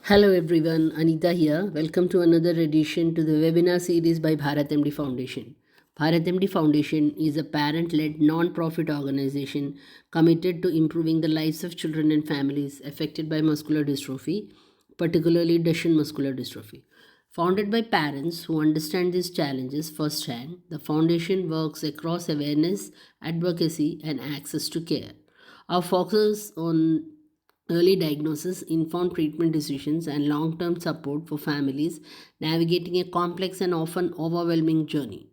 Hello everyone, Anita here. Welcome to another edition to the webinar series by Bharat MD Foundation. Bharat MD Foundation is a parent-led non-profit organization committed to improving the lives of children and families affected by muscular dystrophy, particularly Duchenne muscular dystrophy. Founded by parents who understand these challenges firsthand, the foundation works across awareness, advocacy, and access to care. Our focus on early diagnosis, informed treatment decisions, and long term support for families navigating a complex and often overwhelming journey.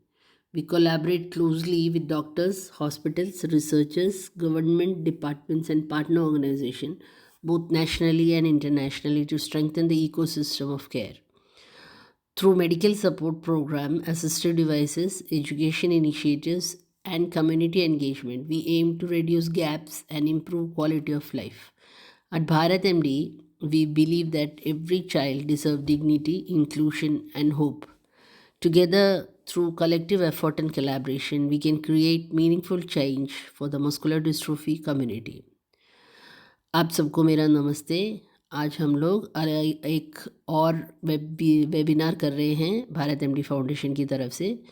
We collaborate closely with doctors, hospitals, researchers, government departments, and partner organizations, both nationally and internationally, to strengthen the ecosystem of care. Through medical support program, assistive devices, education initiatives, and community engagement, we aim to reduce gaps and improve quality of life. At Bharat MD, we believe that every child deserves dignity, inclusion, and hope. Together, through collective effort and collaboration, we can create meaningful change for the muscular dystrophy community. आप सबको मेरा नमस्ते। आज हम लोग एक और webinar कर रहे हैं भारत एमडी फाउंडेशन की तरफ से।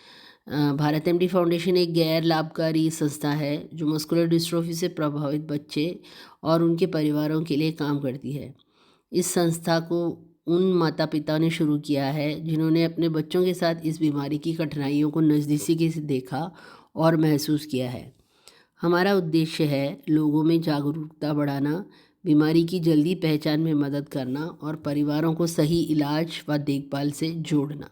भारत एमडी फाउंडेशन एक गैर लाभकारी संस्था है जो मस्कुलर डिस्ट्रोफी से प्रभावित बच्चे और उनके परिवारों के लिए काम करती है। इस संस्था को उन माता पिता ने शुरू किया है जिन्होंने अपने बच्चों के साथ इस बीमारी की कठिनाइयों को नज़दीकी से देखा और महसूस किया है। हमारा उद्देश्य है लोगों में जागरूकता बढ़ाना, बीमारी की जल्दी पहचान में मदद करना और परिवारों को सही इलाज व देखभाल से जोड़ना।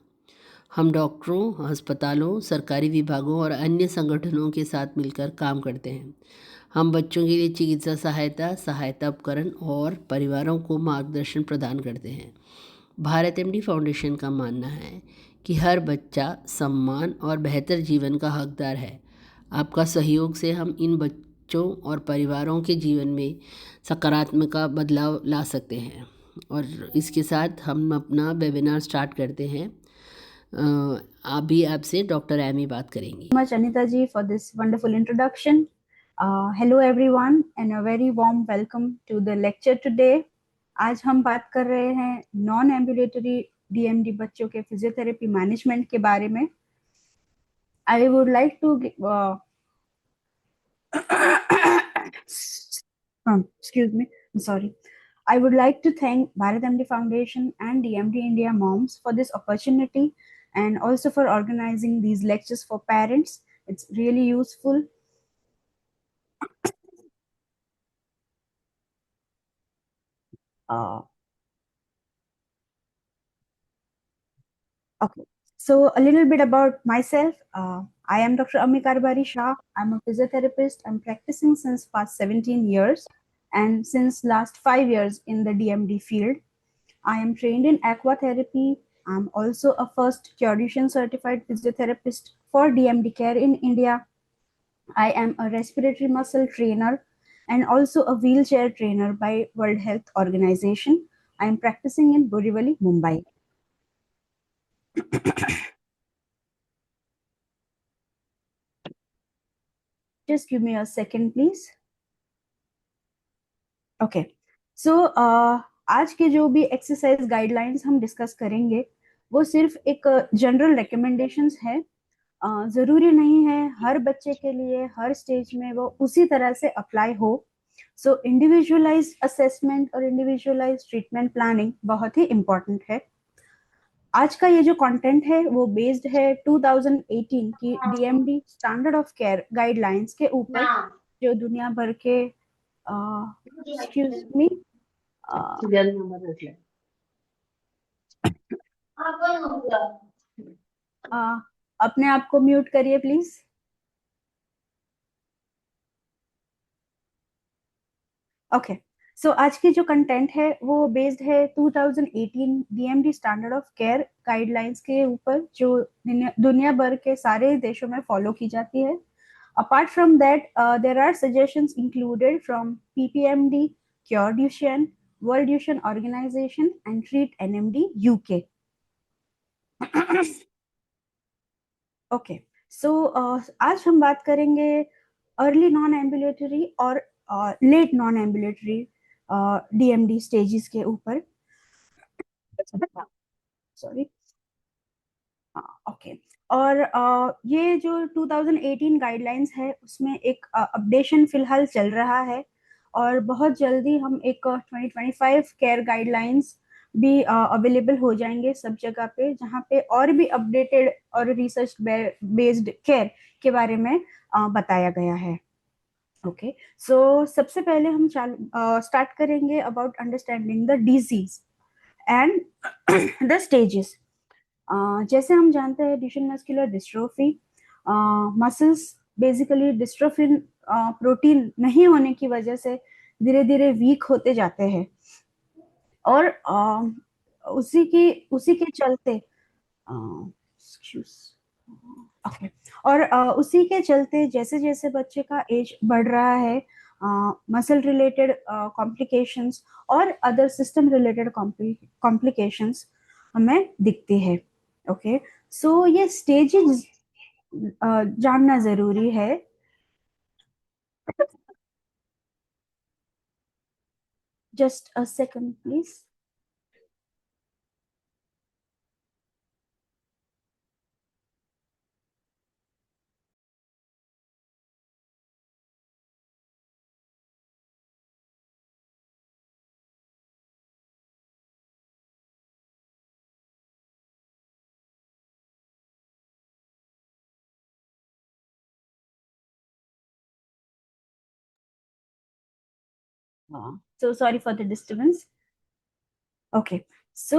हम डॉक्टरों, अस्पतालों, सरकारी विभागों और अन्य संगठनों के साथ मिलकर काम करते हैं। हम बच्चों के लिए चिकित्सा सहायता उपकरण और परिवारों को मार्गदर्शन प्रदान करते हैं। भारत एमडी फाउंडेशन का मानना है कि हर बच्चा सम्मान और बेहतर जीवन का हकदार है। आपका सहयोग से हम इन बच्चों और परिवारों के जीवन में सकारात्मक बदलाव ला सकते हैं। और इसके साथ हम अपना वेबिनार स्टार्ट करते हैं। अभी आपसे डॉक्टर एमी बात करेंगी। Much Anita ji for this wonderful introduction. Hello everyone and a very warm welcome to the lecture today. आज हम बात कर रहे हैं नॉन एम्बुलेटरी डीएमडी बच्चों के फिजियोथेरेपी मैनेजमेंट के बारे में। I would like to excuse me, I'm sorry. I would like to thank Bharat MD Foundation and DMD India Moms for this opportunity and also for organizing these lectures for parents. It's really useful. Okay, so a little bit about myself. I am Dr. Ami Karbari Shah. I'm a physiotherapist. I'm practicing since past 17 years and since last 5 years in the DMD field. I am trained in aquatherapy. I'm also a first Curaduation certified physiotherapist for DMD care in India. I am a respiratory muscle trainer and also a wheelchair trainer by World Health Organization. I am practicing in Borivali, Mumbai. Just give me a second, please. Okay. So आज के जो भी exercise guidelines हम discuss करेंगे वो सिर्फ एक general recommendations है। जरूरी नहीं है हर बच्चे के लिए हर स्टेज में वो उसी तरह से अप्लाई हो। सो इंडिविजुअलाइज्ड असेसमेंट और इंडिविजुअलाइज्ड ट्रीटमेंट प्लानिंग बहुत ही इम्पोर्टेंट है। आज का ये जो कंटेंट है वो बेस्ड है 2018 की DMD standard of care guidelines के ऊपर जो दुनिया भर के एक्सक्यूज मी अपने आप को म्यूट करिए प्लीज। ओके, सो आज की जो कंटेंट है वो बेस्ड है 2018 DMD standard of care guidelines के ऊपर जो दुनिया भर के सारे देशों में फॉलो की जाती है। Apart from that, there are suggestions included from PPMD, Cure Duchenne, World Duchenne Organization, and Treat NMD UK. Okay, so आज हम बात करेंगे अर्ली नॉन एम्बुलेटरी और late non ambulatory DMD stages के ऊपर। सॉरी। हाँ, ओके। और ये जो 2018 गाइडलाइंस है उसमें एक अपडेशन फिलहाल चल रहा है, और बहुत जल्दी हम एक 2025 केयर गाइडलाइंस भी अवेलेबल हो जाएंगे सब जगह पे, जहाँ पे और भी अपडेटेड और रिसर्च बेस्ड केयर के बारे में बताया गया है। ओके। सो सबसे पहले हम स्टार्ट करेंगे about understanding the disease and the stages. जैसे हम जानते हैं Duchenne muscular dystrophy, muscles basically dystrophin protein नहीं होने की वजह से धीरे धीरे वीक होते जाते हैं, और उसी के चलते excuse, ओके, और उसी के चलते जैसे जैसे बच्चे का एज बढ़ रहा है, मसल रिलेटेड कॉम्प्लिकेशंस और अदर सिस्टम रिलेटेड कॉम्प्लिकेशंस हमें दिखती है। ओके। सो ये स्टेजेस जानना जरूरी है। Just a second please. हाँ, so sorry for the disturbance. Okay. So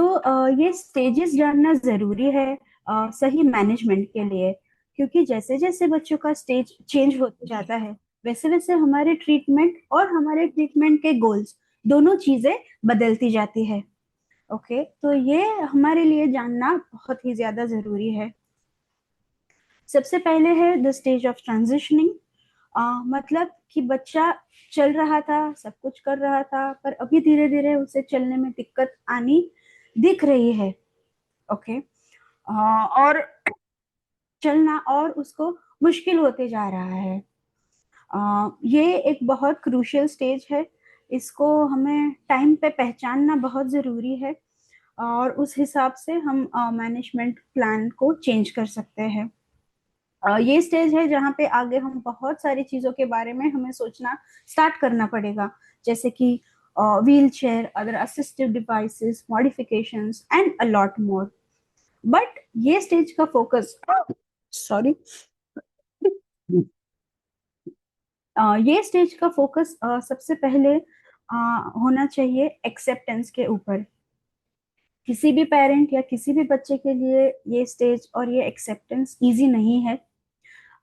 ये स्टेजेस जानना जरूरी है सही मैनेजमेंट के लिए, क्योंकि जैसे जैसे बच्चों का स्टेज चेंज होते जाता है वैसे वैसे हमारे ट्रीटमेंट और हमारे ट्रीटमेंट के गोल्स दोनों चीजें बदलती जाती है। ओके, तो ये हमारे लिए जानना बहुत ही ज्यादा जरूरी है। सबसे पहले है द स्टेज ऑफ ट्रांजिशनिंग। मतलब कि बच्चा चल रहा था, सब कुछ कर रहा था, पर अभी धीरे धीरे उसे चलने में दिक्कत आनी दिख रही है। ओके। और चलना और उसको मुश्किल होते जा रहा है। ये एक बहुत क्रूशियल स्टेज है, इसको हमें टाइम पे पहचानना बहुत जरूरी है, और उस हिसाब से हम मैनेजमेंट प्लान को चेंज कर सकते हैं। ये स्टेज है जहाँ पे आगे हम बहुत सारी चीजों के बारे में हमें सोचना स्टार्ट करना पड़ेगा, जैसे कि wheel chair, other assistive devices, modifications and a lot more. But ये स्टेज का फोकस, सॉरी, ये स्टेज का फोकस सबसे पहले होना चाहिए एक्सेप्टेंस के ऊपर। किसी भी पेरेंट या किसी भी बच्चे के लिए ये स्टेज और ये एक्सेप्टेंस इजी नहीं है,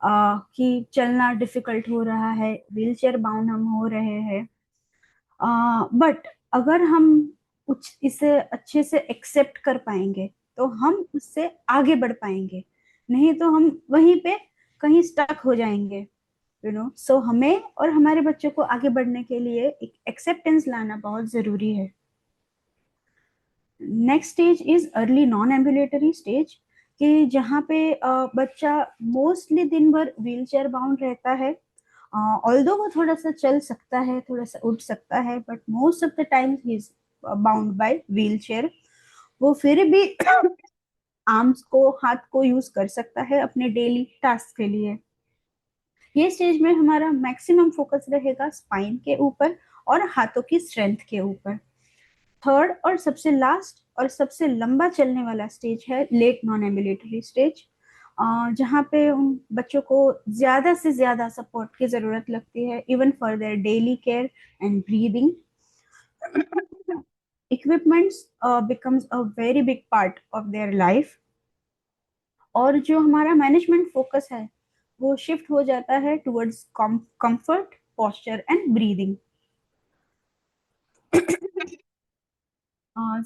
कि चलना डिफिकल्ट हो रहा है, व्हीलचेयर बाउंड हम हो रहे हैं। बट अगर हम इसे अच्छे से एक्सेप्ट कर पाएंगे तो हम उससे आगे बढ़ पाएंगे, नहीं तो हम वहीं पे कहीं स्टक हो जाएंगे। सो हमें और हमारे बच्चों को आगे बढ़ने के लिए एक एक्सेप्टेंस लाना बहुत जरूरी है। Next stage is early non ambulatory stage, कि जहाँ पे बच्चा मोस्टली दिन भर व्हील चेयर बाउंड रहता है। ऑल्दो वो थोड़ा सा चल सकता है, थोड़ा सा उठ सकता है, but most of the time he is bound by wheel chair. वो फिर भी आर्म्स को, हाथ को यूज कर सकता है अपने डेली टास्क के लिए। ये स्टेज में हमारा मैक्सिमम फोकस रहेगा स्पाइन के ऊपर और हाथों की स्ट्रेंथ के ऊपर। थर्ड और सबसे लास्ट और सबसे लंबा चलने वाला स्टेज है लेट नॉन एम्बुलेटरी स्टेज, जहाँ पे उन बच्चों को ज्यादा से ज्यादा सपोर्ट की जरूरत लगती है, even for their daily care and breathing. Equipments becomes a very big part of their life, और जो हमारा मैनेजमेंट फोकस है वो शिफ्ट हो जाता है towards comfort, posture and breathing.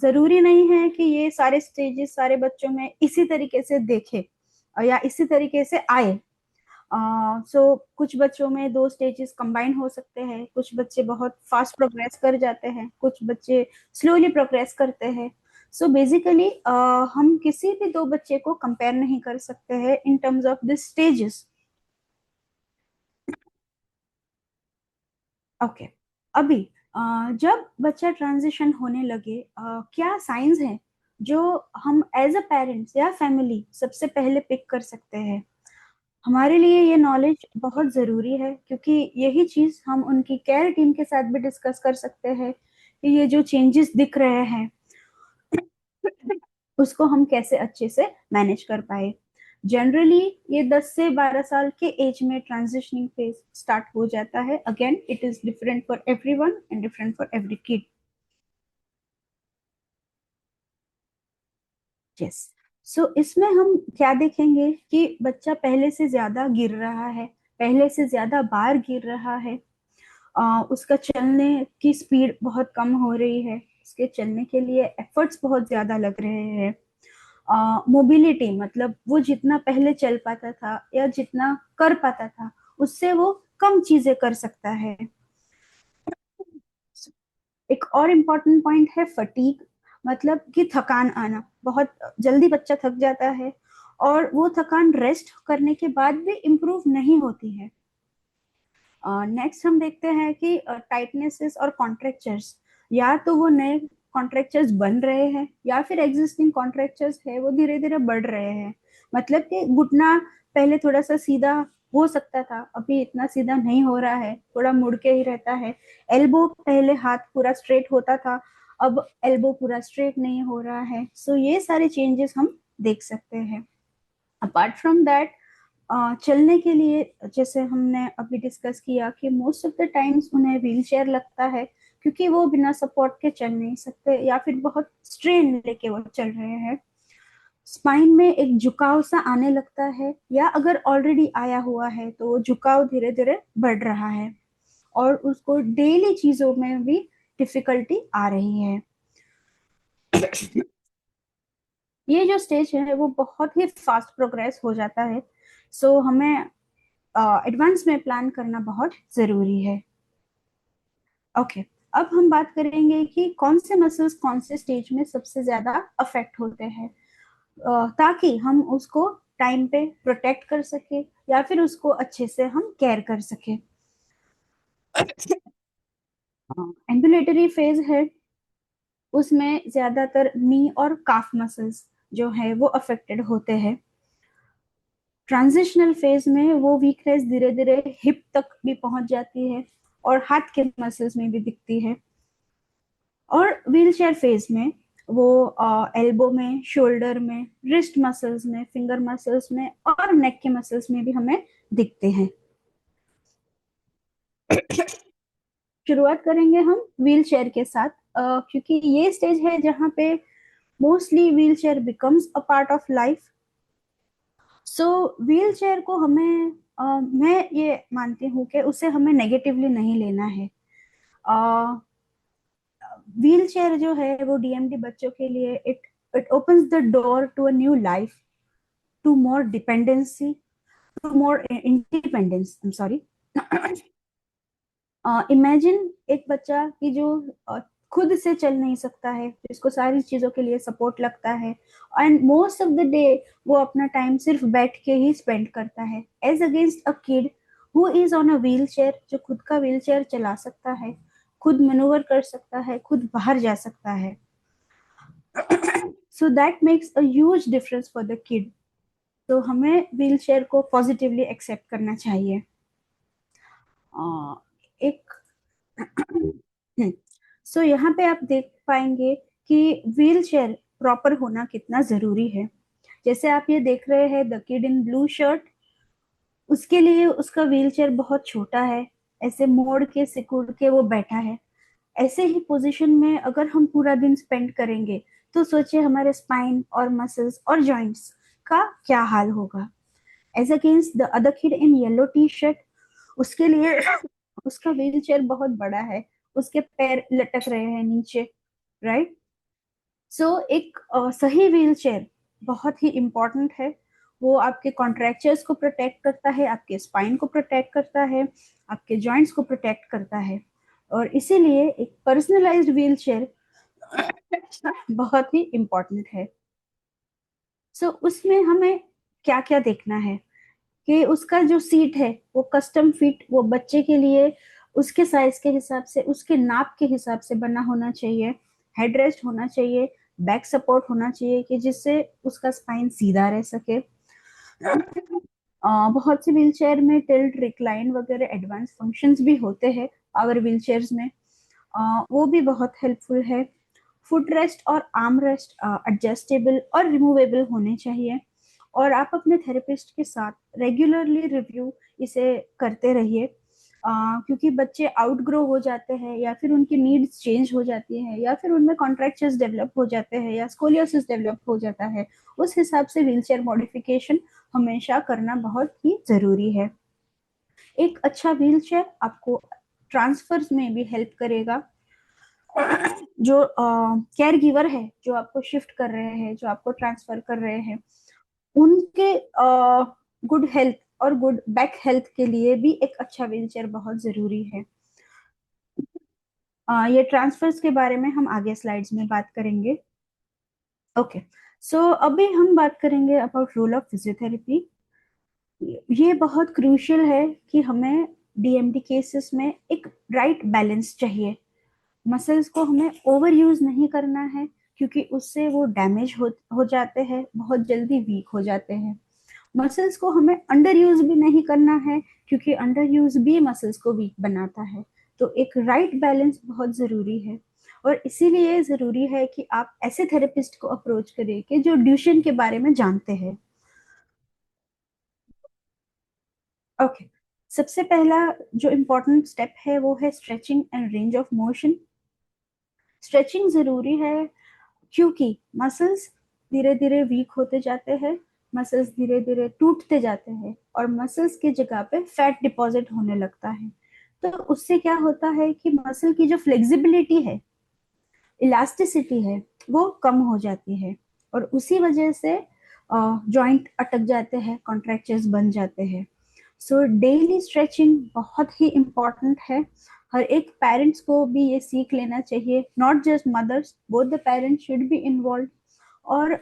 जरूरी नहीं है कि ये सारे स्टेजेस सारे बच्चों में इसी तरीके से देखे या इसी तरीके से आए। सो कुछ बच्चों में दो स्टेजेस कंबाइन हो सकते हैं, कुछ बच्चे बहुत फास्ट प्रोग्रेस कर जाते हैं, कुछ बच्चे स्लोली प्रोग्रेस करते हैं। सो बेसिकली हम किसी भी दो बच्चे को कंपेयर नहीं कर सकते हैं in terms of this stages. Okay. अभी जब बच्चा ट्रांजिशन होने लगे, क्या साइंस है जो हम एज अ पेरेंट्स या फैमिली सबसे पहले पिक कर सकते हैं। हमारे लिए ये नॉलेज बहुत जरूरी है, क्योंकि यही चीज हम उनकी केयर टीम के साथ भी डिस्कस कर सकते हैं कि ये जो चेंजेस दिख रहे हैं उसको हम कैसे अच्छे से मैनेज कर पाए। जनरली ये 10 से 12 साल के एज में ट्रांजिशनिंग फेज स्टार्ट हो जाता है। Again it is different for everyone and different for every kid. Yes. So इसमें हम क्या देखेंगे कि बच्चा पहले से ज्यादा गिर रहा है, पहले से ज्यादा बार गिर रहा है। उसका चलने की स्पीड बहुत कम हो रही है, उसके चलने के लिए एफर्ट्स बहुत ज्यादा लग रहे हैं। मोबिलिटी मतलब वो जितना पहले चल पाता था या जितना कर पाता था उससे वो कम चीजें कर सकता है। एक और इम्पोर्टेंट पॉइंट है फटीग, मतलब कि थकान आना। बहुत जल्दी बच्चा थक जाता है और वो थकान रेस्ट करने के बाद भी इम्प्रूव नहीं होती है। नेक्स्ट हम देखते हैं कि टाइटनेसेस और कॉन्ट्रैक्चर्स, या तो वो नए कॉन्ट्रैक्चर्स बन रहे हैं या फिर एग्जिस्टिंग कॉन्ट्रैक्चर्स है वो धीरे धीरे बढ़ रहे हैं। मतलब कि घुटना पहले थोड़ा सा सीधा हो सकता था, अभी इतना सीधा नहीं हो रहा है, थोड़ा मुड़ के ही रहता है। एल्बो, पहले हाथ पूरा स्ट्रेट होता था, अब एल्बो पूरा स्ट्रेट नहीं हो रहा है। सो ये सारे चेंजेस हम देख सकते हैं। अपार्ट फ्रॉम दैट, चलने के लिए जैसे हमने अभी डिस्कस किया कि मोस्ट ऑफ द टाइम्स उन्हें व्हील चेयर लगता है, क्योंकि वो बिना सपोर्ट के चल नहीं सकते या फिर बहुत स्ट्रेन लेके वो चल रहे हैं। स्पाइन में एक झुकाव सा आने लगता है, या अगर ऑलरेडी आया हुआ है तो वो झुकाव धीरे धीरे बढ़ रहा है और उसको डेली चीजों में भी डिफिकल्टी आ रही है। ये जो स्टेज है वो बहुत ही फास्ट प्रोग्रेस हो जाता है। सो हमें एडवांस में प्लान करना बहुत जरूरी है। ओके। अब हम बात करेंगे कि कौन से मसल्स कौन से स्टेज में सबसे ज्यादा अफेक्ट होते हैं, ताकि हम उसको टाइम पे प्रोटेक्ट कर सके या फिर उसको अच्छे से हम केयर कर सके। एम्बुलेटरी फेज है, उसमें ज्यादातर नी और काफ मसल्स जो है वो अफेक्टेड होते हैं। ट्रांजिशनल फेज में वो वीकनेस धीरे धीरे हिप तक भी पहुंच जाती है और हाथ के मसल्स में भी दिखती है। और व्हील चेयर फेज में वो एल्बो में, शोल्डर में, रिस्ट मसल्स में, फिंगर मसल्स में और नेक के मसल्स में भी हमें दिखते हैं। शुरुआत करेंगे हम व्हील चेयर के साथ, क्योंकि ये स्टेज है जहाँ पे mostly wheel chair becomes a part of life. So wheel chair को हमें मैं ये मानती हूँ कि उसे हमें नेगेटिवली नहीं लेना है। व्हील चेयर जो है वो डीएमडी बच्चों के लिए it it opens the door to a new life, to more dependency, to more independence. I am sorry. Imagine एक बच्चा की जो खुद से चल नहीं सकता है, जिसको सारी चीजों के लिए सपोर्ट लगता है, and most of the day वो अपना टाइम सिर्फ बैठ के ही स्पेंड करता है, as against a kid who is on a wheel chair, जो खुद का व्हील चेयर चला सकता है, खुद मैनूवर कर सकता है, खुद बाहर जा सकता है। So that makes a huge difference for the kid. तो हमें व्हील चेयर को पॉजिटिवली एक्सेप्ट करना चाहिए। एक सो यहाँ पे आप देख पाएंगे कि व्हील चेयर प्रॉपर होना कितना जरूरी है। जैसे आप ये देख रहे हैं, the kid in blue shirt, उसके लिए उसका व्हील चेयर बहुत छोटा है, ऐसे मोड़ के सिकुड़ के वो बैठा है। ऐसे ही पोजीशन में अगर हम पूरा दिन स्पेंड करेंगे तो सोचिए हमारे स्पाइन और मसल्स और जॉइंट्स का क्या हाल होगा। As against the other kid in yellow T shirt, उसके लिए उसका व्हील चेयर बहुत बड़ा है, उसके पैर लटक रहे हैं नीचे, राइट। सो एक सही व्हील चेयर बहुत ही इम्पोर्टेंट है। वो आपके कॉन्ट्रैक्चर्स को प्रोटेक्ट करता है, आपके स्पाइन को प्रोटेक्ट करता है, आपके जॉइंट्स को प्रोटेक्ट करता है, और इसीलिए एक पर्सनलाइज्ड व्हील चेयर बहुत ही इम्पोर्टेंट है। सो उसमें हमें क्या क्या देखना है कि उसका जो सीट है वो कस्टम फिट, वो बच्चे के लिए उसके साइज के हिसाब से, उसके नाप के हिसाब से बना होना चाहिए। हेडरेस्ट होना चाहिए बैक सपोर्ट होना चाहिए कि जिससे उसका स्पाइन सीधा रह सके। बहुत सी व्हीलचेयर में टिल्ट, रिक्लाइन वगैरह एडवांस फंक्शंस भी होते हैं पावर व्हीलचेयर्स में। वो भी बहुत हेल्पफुल है। फुट रेस्ट और आर्म रेस्ट एडजस्टेबल और रिमूवेबल होने चाहिए। और आप अपने थेरेपिस्ट के साथ रेगुलरली रिव्यू इसे करते रहिए, क्योंकि बच्चे आउटग्रो हो जाते हैं या फिर उनकी नीड्स चेंज हो जाती है या फिर उनमें कॉन्ट्रैक्चर्स डेवलप हो जाते हैं या स्कोलियोसिस डेवलप हो जाता है। उस हिसाब से व्हीलचेयर मॉडिफिकेशन हमेशा करना बहुत ही जरूरी है। एक अच्छा व्हीलचेयर आपको ट्रांसफर्स में भी हेल्प करेगा। जो केयर गिवर है, जो आपको शिफ्ट कर रहे हैं, जो आपको ट्रांसफर कर रहे हैं, उनके गुड हेल्थ और गुड बैक हेल्थ के लिए भी एक अच्छा व्हीलचेयर बहुत जरूरी है। ये ट्रांसफर्स के बारे में हम आगे स्लाइड्स में बात करेंगे। ओके, सो अभी हम बात करेंगे अबाउट रोल ऑफ फिजियोथेरेपी। ये बहुत क्रूशियल है कि हमें डीएमडी केसेस में एक राइट बैलेंस चाहिए। मसल्स को हमें ओवर यूज नहीं करना है, क्योंकि उससे वो डैमेज हो जाते हैं, बहुत जल्दी वीक हो जाते हैं। मसल्स को हमें अंडर यूज भी नहीं करना है, क्योंकि अंडर यूज भी मसल्स को वीक बनाता है। तो एक राइट बैलेंस बहुत जरूरी है। और इसीलिए जरूरी है कि आप ऐसे थेरेपिस्ट को अप्रोच करें कि जो ड्यूशन के बारे में जानते हैं। ओके, सबसे पहला जो इम्पोर्टेंट स्टेप है वो है stretching and range of motion. Stretching जरूरी है, क्योंकि मसल्स धीरे धीरे वीक होते जाते हैं, मसल्स धीरे धीरे टूटते जाते हैं और मसल्स की जगह पे फैट डिपॉजिट होने लगता है। तो उससे क्या होता है कि मसल की जो फ्लेक्सिबिलिटी है, इलास्टिसिटी है, वो कम हो जाती है और उसी वजह से जॉइंट अटक जाते हैं, कॉन्ट्रैक्चर्स बन जाते हैं। सो डेली स्ट्रेचिंग बहुत ही इम्पोर्टेंट है। हर एक पेरेंट्स को भी ये सीख लेना चाहिए, not just mothers, both the parents should be involve. और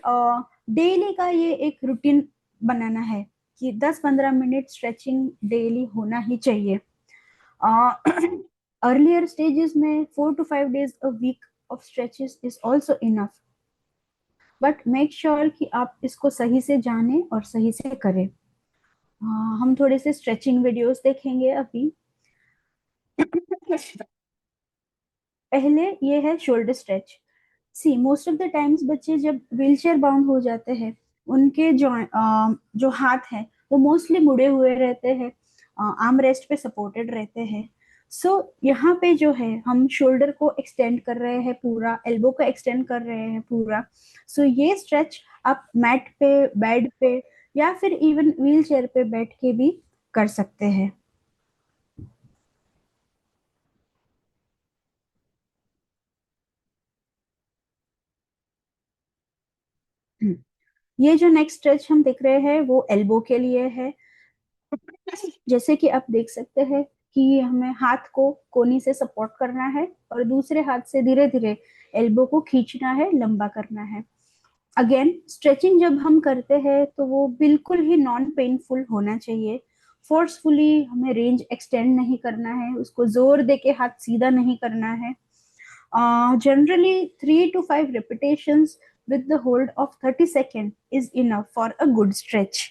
डेली का ये एक रूटीन बनाना है कि 10-15 मिनट स्ट्रेचिंग डेली होना ही चाहिए। अर्लियर स्टेजेस में 4 to 5 days a week of stretches is also enough, but make sure कि आप इसको सही से जाने और सही से करें। हम थोड़े से स्ट्रेचिंग वीडियोस देखेंगे अभी। पहले ये है shoulder stretch. See most of the times बच्चे जब व्हीलचेयर बाउंड हो जाते हैं, उनके जो हाथ है वो मोस्टली मुड़े हुए रहते हैं, आर्म रेस्ट पे सपोर्टेड रहते हैं। सो यहाँ पे जो है हम शोल्डर को एक्सटेंड कर रहे हैं पूरा, एल्बो को एक्सटेंड कर रहे हैं पूरा। सो ये स्ट्रेच आप मैट पे, बेड पे या फिर इवन व्हील चेयर पे बैठ के भी कर सकते हैं। ये जो नेक्स्ट स्ट्रेच हम देख रहे हैं वो एल्बो के लिए है। जैसे कि आप देख सकते हैं कि हमें हाथ को कोनी से सपोर्ट करना है और दूसरे हाथ से धीरे धीरे एल्बो को खींचना है, लंबा करना है। अगेन स्ट्रेचिंग जब हम करते हैं तो वो बिल्कुल ही नॉन पेनफुल होना चाहिए। फोर्सफुली हमें रेंज एक्सटेंड नहीं करना है, उसको जोर दे के हाथ सीधा नहीं करना है। Generally 3 to 5 repetitions with the hold of 30 seconds is enough for a good stretch.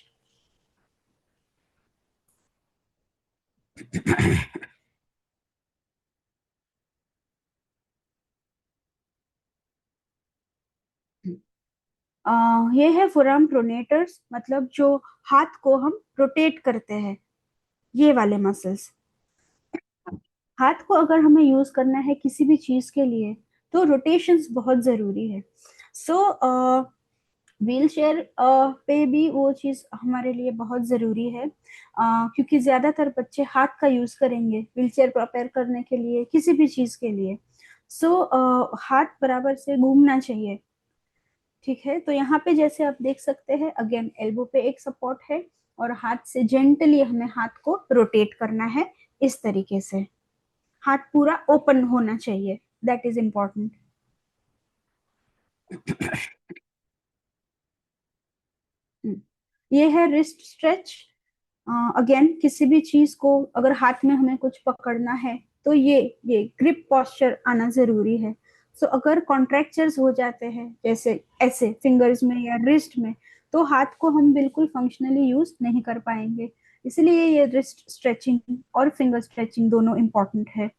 ये है फोरआर्म प्रोनेटर्स, मतलब जो हाथ को हम रोटेट करते हैं, ये वाले मसल्स। हाथ को अगर हमें यूज करना है किसी भी चीज के लिए तो रोटेशंस बहुत जरूरी है। सो व्हील चेयर पे भी वो चीज हमारे लिए बहुत जरूरी है, क्योंकि ज्यादातर बच्चे हाथ का यूज करेंगे व्हील चेयर प्रिपेयर करने के लिए, किसी भी चीज के लिए। सो हाथ बराबर से घूमना चाहिए। ठीक है, तो यहाँ पे जैसे आप देख सकते हैं, अगेन एल्बो पे एक सपोर्ट है और हाथ से जेंटली हमें हाथ को रोटेट करना है इस तरीके से। हाथ पूरा ओपन होना चाहिए, दैट इज इम्पोर्टेंट। ये है रिस्ट स्ट्रेच। अगेन किसी भी चीज को अगर हाथ में हमें कुछ पकड़ना है तो ये ग्रिप पोस्चर आना जरूरी है। सो अगर कॉन्ट्रैक्चर्स हो जाते हैं जैसे ऐसे फिंगर्स में या रिस्ट में, तो हाथ को हम बिल्कुल फंक्शनली यूज नहीं कर पाएंगे। इसलिए ये रिस्ट स्ट्रेचिंग और फिंगर स्ट्रेचिंग दोनों इम्पोर्टेंट है।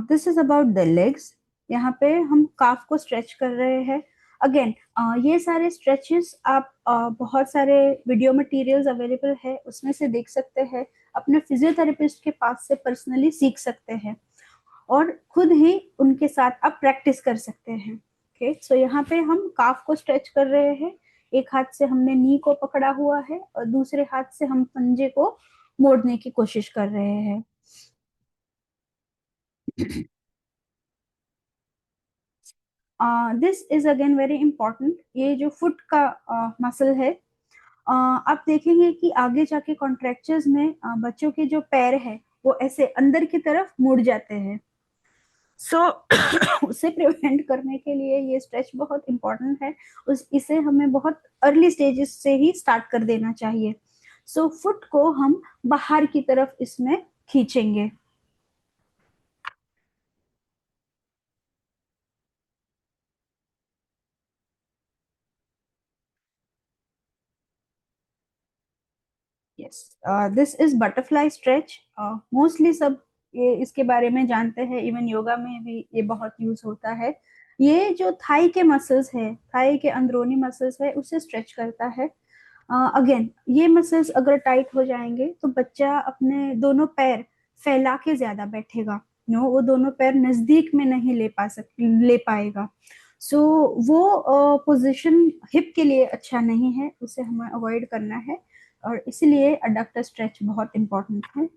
This is about the legs. यहाँ पे हम काफ को स्ट्रेच कर रहे हैं। अगेन ये सारे स्ट्रेचेस आप बहुत सारे वीडियो मटेरियल्स अवेलेबल है, उसमें से देख सकते हैं, अपने फिजियोथेरेपिस्ट के पास से पर्सनली सीख सकते हैं और खुद ही उनके साथ आप प्रैक्टिस कर सकते हैं। ओके, सो यहाँ पे हम काफ को स्ट्रेच कर रहे हैं। एक हाथ से हमने नी को पकड़ा हुआ है और दूसरे हाथ से हम पंजे को मोड़ने की कोशिश कर रहे हैं। This is again very important. ये जो फुट का मसल है, आप देखेंगे कि आगे जाके कॉन्ट्रैक्चर्स में बच्चों के जो पैर है वो ऐसे अंदर की तरफ मुड़ जाते हैं। सो उसे प्रिवेंट करने के लिए ये स्ट्रेच बहुत इंपॉर्टेंट है। उस इसे हमें बहुत अर्ली स्टेजेस से ही स्टार्ट कर देना चाहिए। सो फुट को हम बाहर की तरफ इसमें खींचेंगे। Yes, this is butterfly stretch. Mostly सब ये इसके बारे में जानते हैं, इवन योगा में भी ये बहुत यूज होता है। ये जो थाई के मसल्स है, थाई के अंदरूनी मसल्स है, उसे स्ट्रेच करता है। अगेन ये मसल्स अगर टाइट हो जाएंगे तो बच्चा अपने दोनों पैर फैला के ज्यादा बैठेगा। नो, वो दोनों पैर नजदीक में नहीं ले पाएगा। सो वो पोजीशन हिप के लिए अच्छा नहीं है, उसे हमें अवॉइड करना है और इसलिए अडक्टर स्ट्रेच बहुत इंपॉर्टेंट है।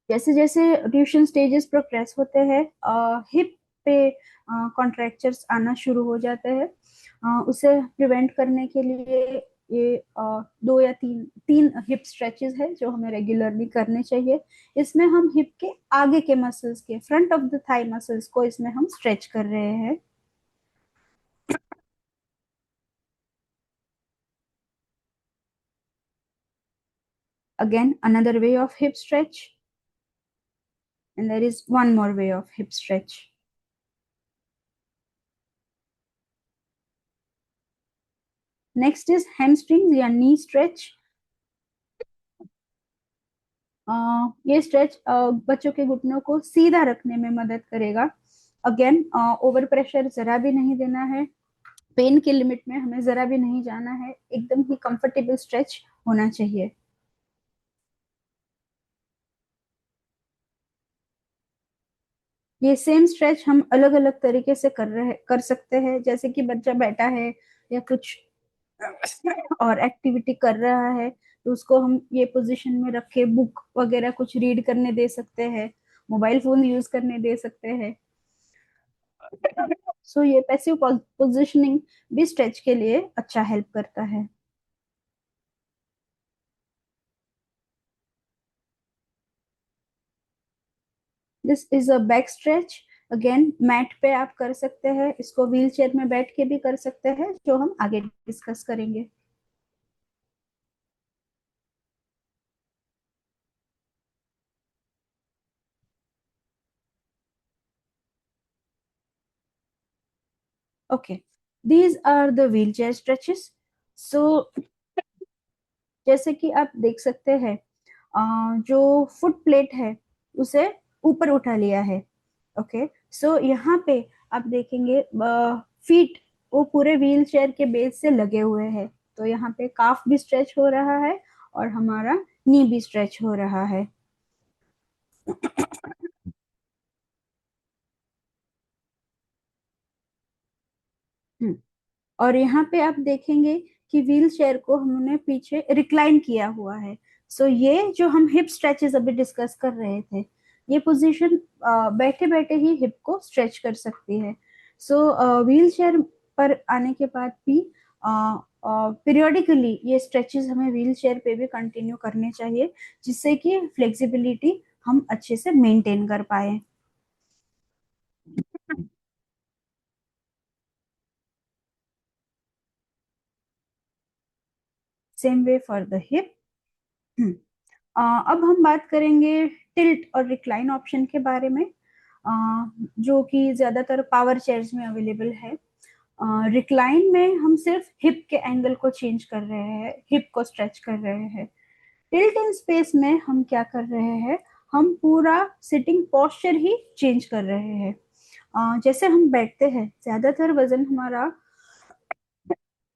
जैसे जैसे ट्यूशन स्टेजेस प्रोग्रेस होते हैं, हिप पे कॉन्ट्रैक्चर्स आना शुरू हो जाते हैं। उसे प्रिवेंट करने के लिए ये दो या तीन तीन हिप स्ट्रेचेस है जो हमें रेगुलरली करने चाहिए। इसमें हम हिप के आगे के मसल्स के, front of the thigh muscles को इसमें हम स्ट्रेच कर रहे हैं। Again, another way of hip stretch, and there is one more way of hip stretch. Next is hamstrings या knee stretch. ये स्ट्रेच बच्चों के घुटनों को सीधा रखने में मदद करेगा। अगेन, ओवर प्रेशर जरा भी नहीं देना है, पेन के लिमिट में हमें जरा भी नहीं जाना है, एकदम ही कंफर्टेबल स्ट्रेच होना चाहिए। ये सेम स्ट्रेच हम अलग अलग तरीके से कर सकते हैं, जैसे कि बच्चा बैठा है या कुछ और एक्टिविटी कर रहा है तो उसको हम ये पोजीशन में रख के बुक वगैरह कुछ रीड करने दे सकते हैं, मोबाइल फोन यूज करने दे सकते हैं। सो ये पैसिव पोजीशनिंग भी स्ट्रेच के लिए अच्छा हेल्प करता है। This is a back stretch. Again mat पे आप कर सकते हैं, इसको व्हील चेयर में बैठ के भी कर सकते हैं, जो हम आगे डिस्कस करेंगे। Okay, these are the wheelchair stretches. So जैसे कि आप देख सकते हैं, जो फुट प्लेट है उसे ऊपर उठा लिया है। ओके, सो यहाँ पे आप देखेंगे फीट वो पूरे व्हील चेयर के बेस से लगे हुए हैं, तो यहाँ पे काफ भी स्ट्रेच हो रहा है और हमारा नी भी स्ट्रेच हो रहा है। हम्म, और यहाँ पे आप देखेंगे कि व्हील चेयर को हमने पीछे रिक्लाइन किया हुआ है। सो ये जो हम हिप स्ट्रेचेस अभी डिस्कस कर रहे थे, ये पोजीशन बैठे बैठे ही हिप को स्ट्रेच कर सकती है। सो व्हील चेयर पर आने के बाद भी पीरियोडिकली ये स्ट्रेचेस हमें व्हील चेयर पे भी कंटिन्यू करने चाहिए, जिससे कि फ्लेक्सिबिलिटी हम अच्छे से मेंटेन कर पाए। Same way for the hip. अब हम बात करेंगे टिल्ट और रिक्लाइन ऑप्शन के बारे में, जो कि ज्यादातर पावर चेयर्स में अवेलेबल है। रिक्लाइन में हम सिर्फ हिप के एंगल को चेंज कर रहे हैं, हिप को स्ट्रेच कर रहे हैं। टिल्ट इन स्पेस में हम क्या कर रहे हैं, हम पूरा सिटिंग पोस्चर ही चेंज कर रहे हैं। जैसे हम बैठते हैं, ज्यादातर वजन हमारा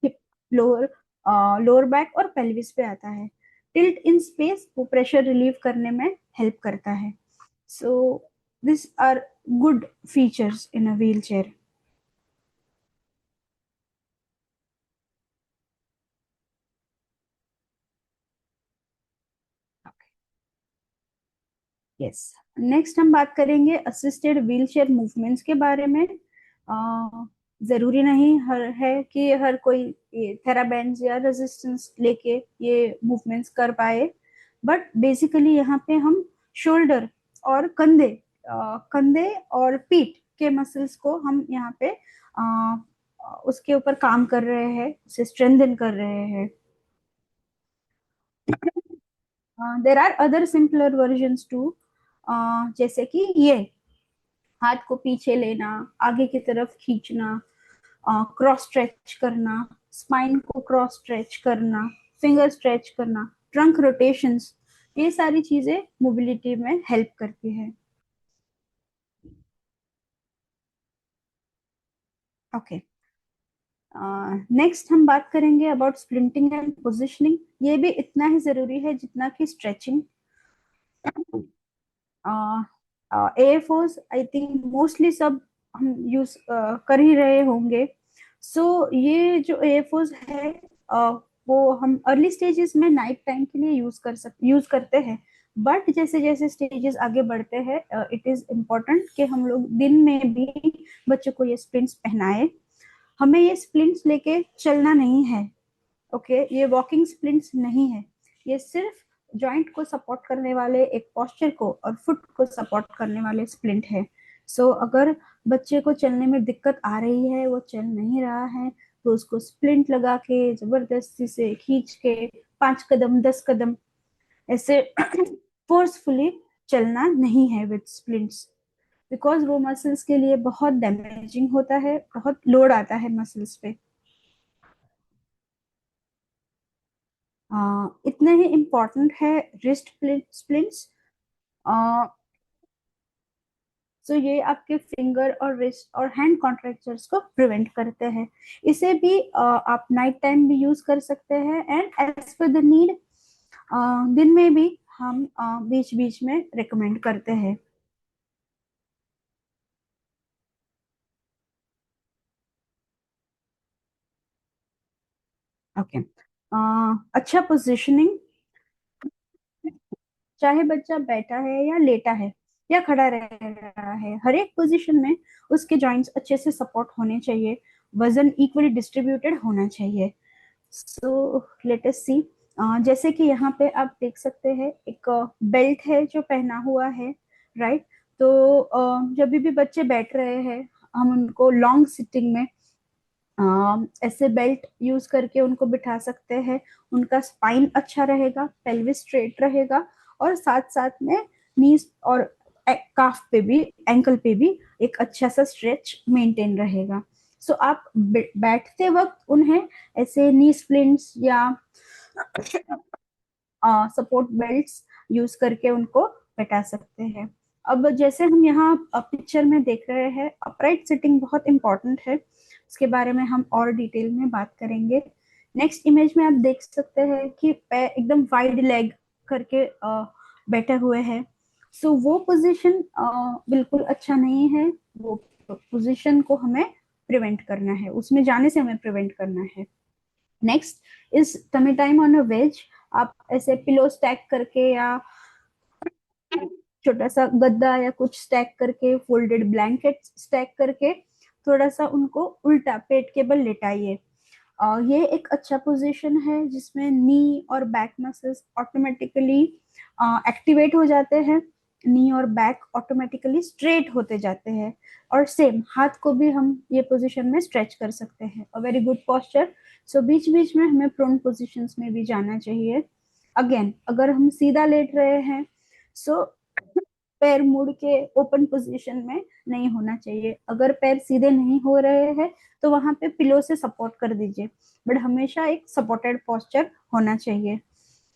हिप, लोअर लोअर बैक और पेल्विस पे आता है। टिल्ट इन स्पेस वो प्रेशर रिलीव करने में हेल्प करता है। So this are good features in a wheel chair. Yes, next हम बात करेंगे असिस्टेड व्हीलचेयर मूवमेंट्स के बारे में। जरूरी नहीं हर है कि हर कोई ये थेराबैंड्स या रेजिस्टेंस लेके ये मूवमेंट्स कर पाए, बट बेसिकली यहाँ पे हम शोल्डर और कंधे और पीठ के मसल्स को हम यहाँ पे उसके ऊपर काम कर रहे हैं, उसे स्ट्रेंथन कर रहे हैं। There are other simpler versions too, जैसे कि ये हाथ को पीछे लेना, आगे की तरफ खींचना, क्रॉस स्ट्रेच करना, स्पाइन को क्रॉस स्ट्रेच करना, फिंगर स्ट्रेच करना, ट्रंक रोटेशंस, ये सारी चीजें मोबिलिटी में हेल्प करती है। ओके, नेक्स्ट हम बात करेंगे अबाउट स्प्लिंटिंग एंड पोजिशनिंग। ये भी इतना ही जरूरी है जितना कि स्ट्रेचिंग। एएफओस आई थिंक मोस्टली सब हम यूज कर ही रहे होंगे। सो ये जो एएफओस है, वो हम अर्ली स्टेजेस में नाइट टाइम के लिए यूज करते हैं, बट जैसे जैसे स्टेजेस आगे बढ़ते हैं, इट इज इम्पोर्टेंट कि हम लोग दिन में भी बच्चों को ये स्प्लिंट्स पहनाए। हमें ये स्प्लिंट्स लेके चलना नहीं है। ओके, ये वॉकिंग स्प्लिंट्स नहीं है, ये सिर्फ जॉइंट को सपोर्ट करने वाले, एक पोस्चर को और फुट को सपोर्ट करने वाले स्प्लिंट है। सो अगर बच्चे को चलने में दिक्कत आ रही है, वो चल नहीं रहा है, तो उसको स्प्लिंट लगा के जबरदस्ती से खींच के 5 कदम 10 कदम ऐसे फोर्सफुली चलना नहीं है विद स्प्लिंट्स, बिकॉज वो मसल्स के लिए बहुत डैमेजिंग होता है, बहुत लोड आता है मसल्स पे। इतने ही इम्पोर्टेंट है रिस्ट स्प्लिंट्स। सो ये आपके फिंगर और रिस्ट और हैंड कॉन्ट्रैक्चर्स को प्रिवेंट करते हैं। इसे भी आप नाइट टाइम भी यूज कर सकते हैं, and as per the need दिन में भी हम बीच बीच में रिकमेंड करते हैं। ओके, अच्छा पोजिशनिंग, चाहे बच्चा बैठा है या लेटा है या खड़ा रह रहा है, हर एक पोजीशन में उसके जॉइंट्स अच्छे से सपोर्ट होने चाहिए, वजन इक्वली डिस्ट्रीब्यूटेड होना चाहिए। सो लेट अस सी, जैसे कि यहाँ पे आप देख सकते हैं एक बेल्ट है जो पहना हुआ है, राइट। तो जब भी बच्चे बैठ रहे हैं, हम उनको लॉन्ग सिटिंग में ऐसे बेल्ट यूज करके उनको बिठा सकते हैं। उनका स्पाइन अच्छा रहेगा, पेल्विस स्ट्रेट रहेगा, और साथ साथ में नीज और काफ पे भी, एंकल पे भी एक अच्छा सा स्ट्रेच मेंटेन रहेगा। सो आप बैठते वक्त उन्हें ऐसे नी स्प्लिंट्स या सपोर्ट बेल्ट्स यूज करके उनको बैठा सकते हैं। अब जैसे हम यहाँ पिक्चर में देख रहे हैं, अपराइट सिटिंग बहुत इंपॉर्टेंट है, इसके बारे में हम और डिटेल में बात करेंगे। नेक्स्ट इमेज में आप देख सकते हैं कि पैर एकदम वाइड लेग करके बैठे हुए हैं। सो वो पोजीशन बिल्कुल अच्छा नहीं है, वो पोजीशन को हमें प्रिवेंट करना है, उसमें जाने से हमें प्रिवेंट करना है। Next is tummy time on a wedge. आप ऐसे पिलो स्टैक करके या छोटा सा गद्दा या कुछ स्टैक करके, फोल्डेड ब्लैंकेट स्टैक करके थोड़ा सा उनको उल्टा पेट के बल लेटाइए। ये एक अच्छा पोजीशन है जिसमें नी और बैक मसल्स ऑटोमेटिकली एक्टिवेट हो जाते हैं, नी और बैक ऑटोमेटिकली स्ट्रेट होते जाते हैं, और सेम हाथ को भी हम ये पोजीशन में स्ट्रेच कर सकते हैं। A very good posture. So बीच बीच में हमें प्रोन पोजीशंस में भी जाना चाहिए। अगेन अगर हम सीधा लेट रहे हैं, सो पैर मुड़ के ओपन पोजीशन में नहीं होना चाहिए। अगर पैर सीधे नहीं हो रहे हैं तो वहां पे पिलो से सपोर्ट कर दीजिए, बट हमेशा एक सपोर्टेड पोस्चर होना चाहिए।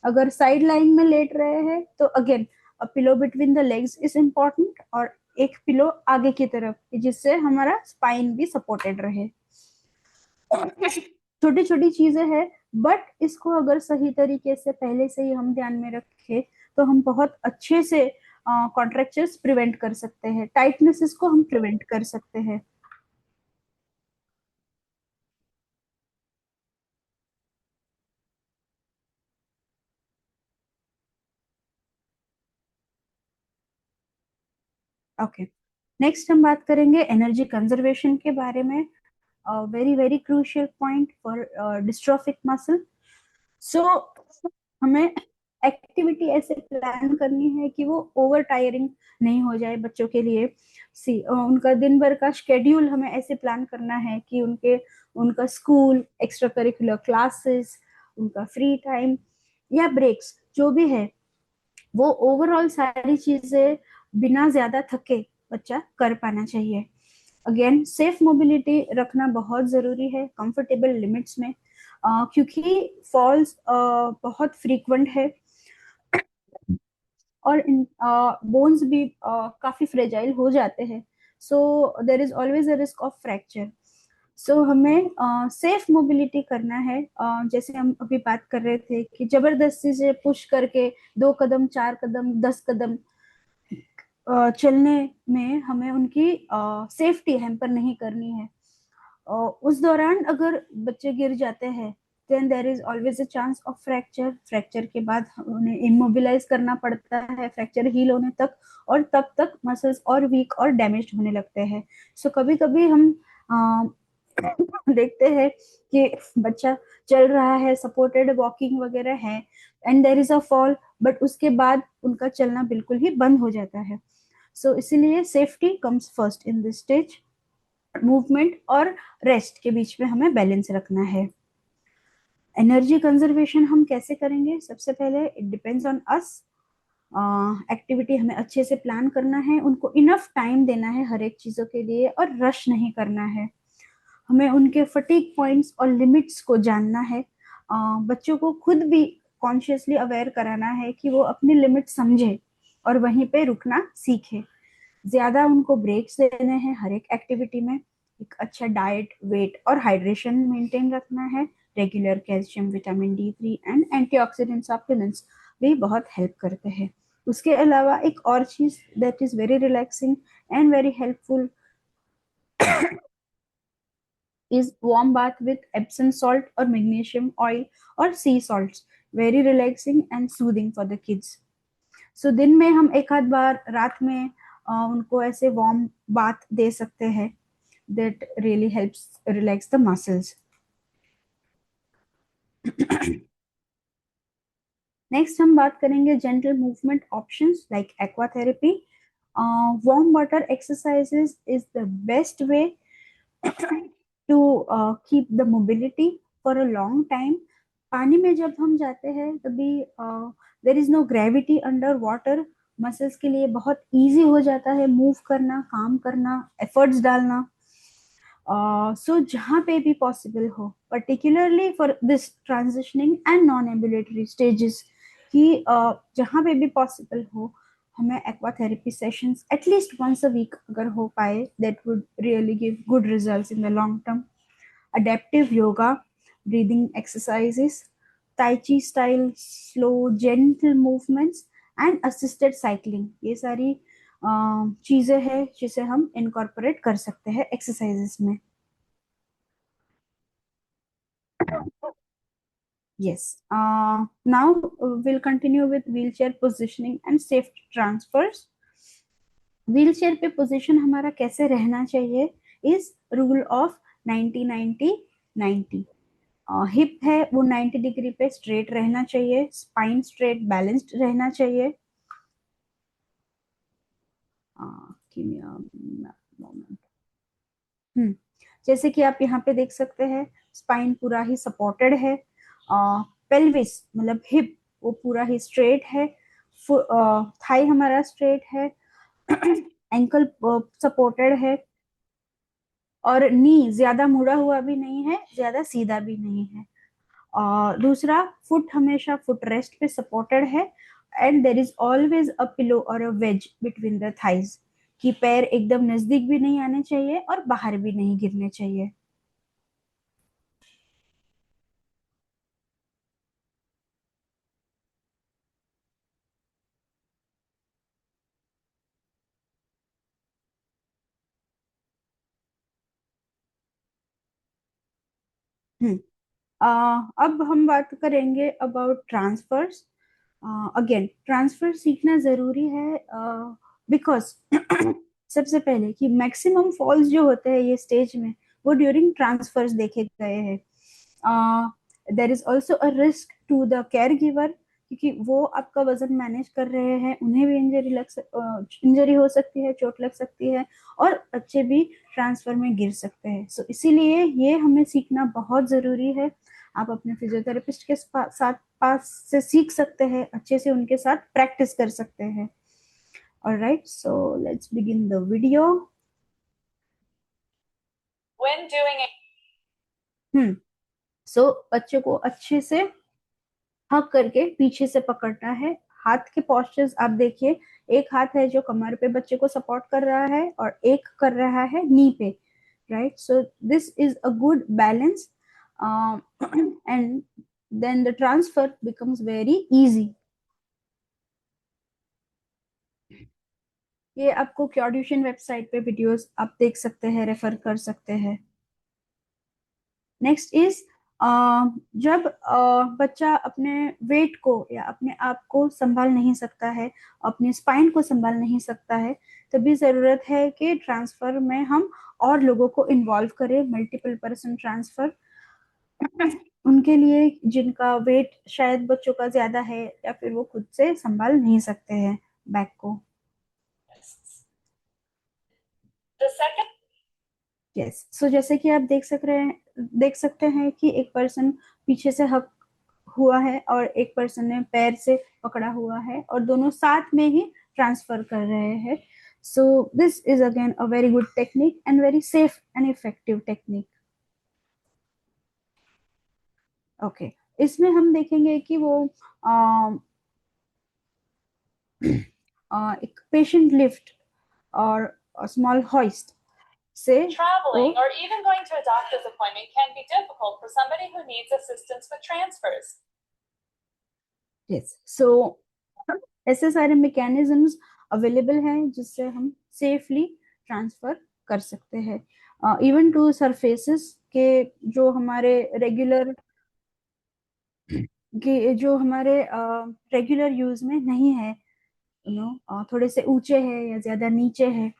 अगर साइड लाइन में लेट रहे हैं तो again a pillow between the legs is important, और एक पिलो आगे की तरफ, जिससे हमारा स्पाइन भी सपोर्टेड रहे। छोटी छोटी चीजें हैं, बट इसको अगर सही तरीके से पहले से ही हम ध्यान में रखें तो हम बहुत अच्छे से कॉन्ट्रैक्चर्स प्रिवेंट कर सकते हैं, टाइटनेसेस को हम प्रिवेंट कर सकते हैं। ओके, नेक्स्ट हम बात करेंगे एनर्जी कंजर्वेशन के बारे में। Very very crucial point for dystrophic muscle. So हमें एक्टिविटी ऐसे प्लान करनी है कि वो ओवर टायरिंग नहीं हो जाए बच्चों के लिए। उनका दिन भर का शेड्यूल हमें ऐसे प्लान करना है कि उनका स्कूल, एक्स्ट्रा करिकुलर क्लासेस, उनका फ्री टाइम या ब्रेक्स जो भी है, वो ओवरऑल सारी चीजें बिना ज्यादा थके बच्चा कर पाना चाहिए। अगेन सेफ मोबिलिटी रखना बहुत जरूरी है, कंफर्टेबल लिमिट्स में, क्योंकि फॉल्स बहुत फ्रीक्वेंट है, और बोन्स भी काफी फ्रेजाइल हो जाते हैं। So there is always a risk of fracture. So हमें सेफ मोबिलिटी करना है। जैसे हम अभी बात कर रहे थे कि जबरदस्ती से पुश करके 2 कदम, 4 कदम, 10 कदम चलने में हमें उनकी सेफ्टी हैम्पर नहीं करनी है। उस दौरान अगर बच्चे गिर जाते हैं, then there is always a chance of fracture. Fracture के बाद उन्हें इमोबिलाइज करना पड़ता है फ्रैक्चर हील होने तक, और तब तक मसल्स और वीक और डैमेज होने लगते हैं। सो कभी कभी हम देखते हैं कि बच्चा चल रहा है, सपोर्टेड वॉकिंग वगैरह है, and there is a fall, but उसके बाद उनका चलना बिल्कुल ही बंद हो जाता है। सो इसीलिए safety comes first in this stage. Movement और रेस्ट के बीच में हमें बैलेंस रखना है। एनर्जी कंजर्वेशन हम कैसे करेंगे? सबसे पहले it depends on us. Activity हमें अच्छे से प्लान करना है, उनको इनफ टाइम देना है हर एक चीजों के लिए, और रश नहीं करना है। हमें उनके फटीक पॉइंट्स और लिमिट्स को जानना है। बच्चों को खुद भी कॉन्शियसली अवेयर कराना है कि वो अपनी लिमिट समझे और वहीं पे रुकना सीखे। ज्यादा उनको ब्रेक्स देने हैं हर एक एक्टिविटी में। एक अच्छा डाइट, वेट और हाइड्रेशन मेंटेन रखना है। Regular calcium, vitamin D3 and antioxidant supplements भी बहुत हेल्प करते हैं। उसके अलावा एक और चीज that is very relaxing and very helpful is warm bath with Epsom salt or magnesium oil or sea salts. Very relaxing and soothing for the kids. So दिन में हम एक आध बार रात में उनको ऐसे वार्म बाथ दे सकते हैं। That really helps relax the muscles. Next हम बात करेंगे gentle movement options like aquatherapy. Warm water exercises is the best way to keep the mobility for a long time. पानी में जब हम जाते हैं तभी there is no gravity under water. Muscles के लिए बहुत इजी हो जाता है मूव करना, काम करना, एफर्ट्स डालना। सो जहाँ पे भी पॉसिबल हो, particularly for this transitioning and non ambulatory stages, कि जहाँ पे भी पॉसिबल हो हमें aquatherapy sessions at least once a week अगर हो पाए, that would really give good results in the long term. Adaptive yoga, breathing exercises, tai chi style slow gentle movements and assisted cycling, ये सारी चीजें हैं जिसे हम इनकॉर्पोरेट कर सकते हैं एक्सरसाइजेस में। Yes. Now we'll continue with wheelchair positioning and safe transfers. Wheelchair पे पोजीशन हमारा कैसे रहना चाहिए इज रूल ऑफ 90-90-90। हिप है वो 90 डिग्री पे स्ट्रेट रहना चाहिए, स्पाइन स्ट्रेट बैलेंस्ड रहना चाहिए। give me a moment। जैसे कि आप यहाँ पे देख सकते हैं, स्पाइन पूरा ही सपोर्टेड है, पेल्विस मतलब हिप वो पूरा ही स्ट्रेट है, थाई हमारा स्ट्रेट है, एंकल सपोर्टेड है, और नी ज्यादा मुड़ा हुआ भी नहीं है, ज्यादा सीधा भी नहीं है। और दूसरा, फुट हमेशा फुट रेस्ट पे सपोर्टेड है, and there is always a pillow और अ वेज बिटवीन द थाइज, कि पैर एकदम नजदीक भी नहीं आने चाहिए और बाहर भी नहीं गिरने चाहिए। हम्म अब हम बात करेंगे अबाउट ट्रांसफर्स। अगेन ट्रांसफर सीखना जरूरी है, बिकॉज सबसे पहले कि मैक्सिमम फॉल्स जो होते हैं ये स्टेज में, वो ड्यूरिंग ट्रांसफर्स देखे गए हैं। There is also a risk to the care giver, क्योंकि वो आपका वजन मैनेज कर रहे हैं, उन्हें भी इंजरी हो सकती है, चोट लग सकती है, और बच्चे भी ट्रांसफर में गिर सकते हैं। सो इसीलिए ये हमें सीखना बहुत जरूरी है। आप अपने फिजियोथेरेपिस्ट के साथ पास से सीख सकते हैं, अच्छे से उनके साथ प्रैक्टिस कर सकते हैं। Alright, so let's begin the video. When doing it, सो बच्चे को अच्छे से हक करके पीछे से पकड़ना है। हाथ के पोस्चर्स आप देखिए, एक हाथ है जो कमर पे बच्चे को सपोर्ट कर रहा है और एक कर रहा है नी पे, right? So this is a good balance, and then the transfer becomes very easy. ये आपको क्योड्यूशन वेबसाइट पे वीडियोस आप देख सकते हैं, रेफर कर सकते हैं। नेक्स्ट इज, जब बच्चा अपने वेट को या अपने आप को संभाल नहीं सकता है, अपने स्पाइन को संभाल नहीं सकता है, तभी जरूरत है कि ट्रांसफर में हम और लोगों को इन्वॉल्व करें, मल्टीपल पर्सन ट्रांसफर। उनके लिए जिनका वेट शायद बच्चों का ज्यादा है या फिर वो खुद से संभाल नहीं सकते हैं बैक को। यस, सो जैसे कि आप देख सकते हैं कि एक पर्सन पीछे से हक हुआ है और एक पर्सन ने पैर से पकड़ा हुआ है, और दोनों साथ में ही ट्रांसफर कर रहे हैं। सो this is again a very good technique and very safe and effective technique. Okay, इसमें हम देखेंगे कि वो एक पेशेंट लिफ्ट और स्मॉल हॉइस्ट से Traveling or even going to a doctor's appointment can be difficult for somebody who needs assistance with transfers. Yes, so ऐसे सारे मैकेनिज्म्स अवेलेबल हैं जिससे हम सेफली ट्रांसफर कर सकते हैं, इवन टू सरफेसेस के जो हमारे रेगुलर यूज में नहीं है, थोड़े से ऊंचे हैं या ज्यादा नीचे है,